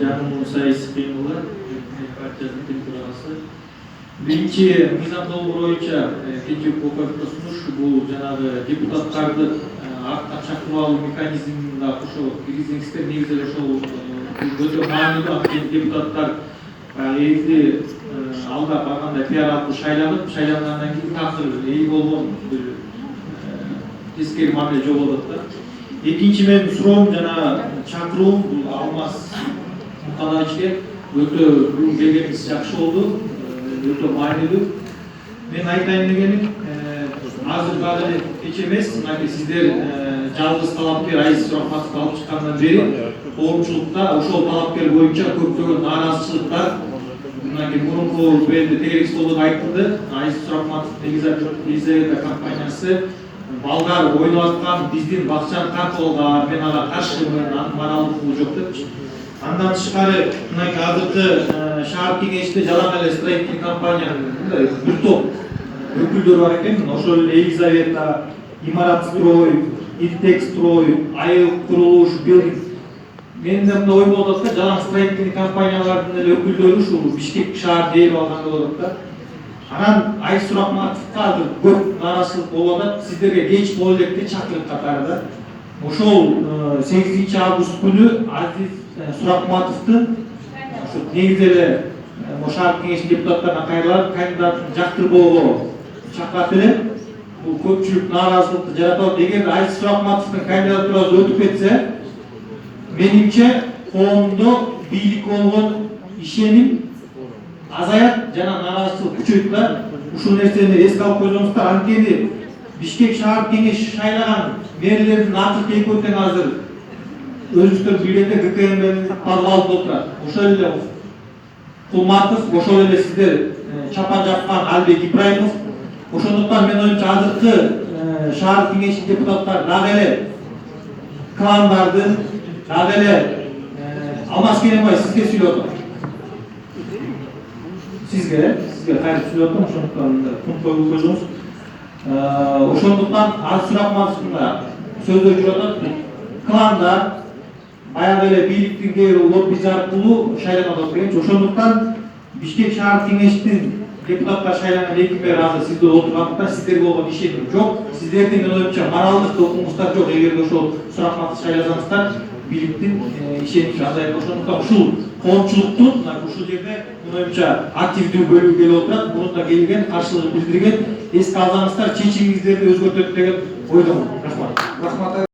Canım sayısı kıyımlı partiyasının temsilcisi. Birinci mizan dolgu boyunca ikinci hukukta sunuş bu janağı deputatlardı aktan çakırıp alуу mekanizminde ошо президенттер негизинде ошол өтө маанилүү акчен депутаттар элди алда барганда пиар аркылуу шайлангандан кийин такыр эл болгон бир тескери мамиле жок болот да. Экинчи менин суроом жана чакыруум бул Алмаз Мукановичке өтө бүгүн келгениңиз жакшы болду, өтө маанилүү. Мен айтайын дегеним азыр дагы эле кеч эмес, мынакей сиздер жалгыз талапкер Айзиз Суракматовду алып чыккандан бери коомчулукта ошол талапкер боюнча көптөгөн нааразычылыктар мынакей мурунку бенде тегерексиз болуп айтылды. Айзиз Суракматов Елизавета компаниясы балдар ойлоп аткан биздин бакчаны каркылууга мен ага каршымын, анын моралдуулугу жок депчи. Андан тышкары мынакей азыркы шаар кеңеште жалаң эле строительный компаниянын бир топ өкүлдөрү бар экен. Ошол эле Елизавета, Имарат строй, Интекс строй, Айыл курулуш, билдинг. Менин да мындай ой болуп атат да, жалаң строительный компаниялардын эле өкүлдөрү ушул Бишкек шаар дээрип алганда болот да. Анан Айзиз Суракматовго азыр көп нааразычылык болуп атат. Сиздерге кеч боло электи чакырык катары да. Ошол 8 август күнү Айзиз Суракматовдун негизи эле шаар кеңеш депутаттарына кайрылып кандидатын жактырбоого чакырат элем. Бул көпчүлүк нааразычылыкты жаратат. Эгер Айзиз Суракматовдун кандидатурасы өтүп кетсе, менимче коомдо бийликке болгон ишеним азаят жана нааразычылык күчөйт да. Ушул нерсени эске алып койсоңуздар, анткени Бишкек шаар кеңеш шайлаган мэрлердин аты экөө тең азыр өзүңүздөр билгендей ГКМдин подвалында отурат. Ошол эле Кулматов, ошол эле сиздер чапан жапкан Албек Ибраимов. Ошондуктан мен оюмча азыркы шаар кеңешинин депутаттары дагы эле кландардын, дагы эле Алмаз Керенбай сизге сүйлөп атат. Сизге кайрылып сүйлөп атам, ошондуктан пункт коюп койсоңуз. Ошондуктан Айзиз Суракматовдун сөздөр жүрүп атат. Кландар баягы эле бийликтин кээ бир лоббиси аркылуу шайланып атат дегенчи. Ошондуктан Бишкек шаар кеңештин депутаттар шайланган эки бери азыр сизде отургандыктан сиздерге болгон ишеним жок. Сиздердин мен оюмча моралдык докумуңуздар жок. Эгерде ошол Суракматовду шайласаңыздар, бийликтин ишеничи азайып. Ошондуктан ушул коомчулуктун ушул жерде мен оюмча активдүү бөлүгү келип отурат. Мурунда келген, каршылык билдирген, эске алсаңыздар чечимиңиздерди өзгөртөт деген ойдомун. Рахмат.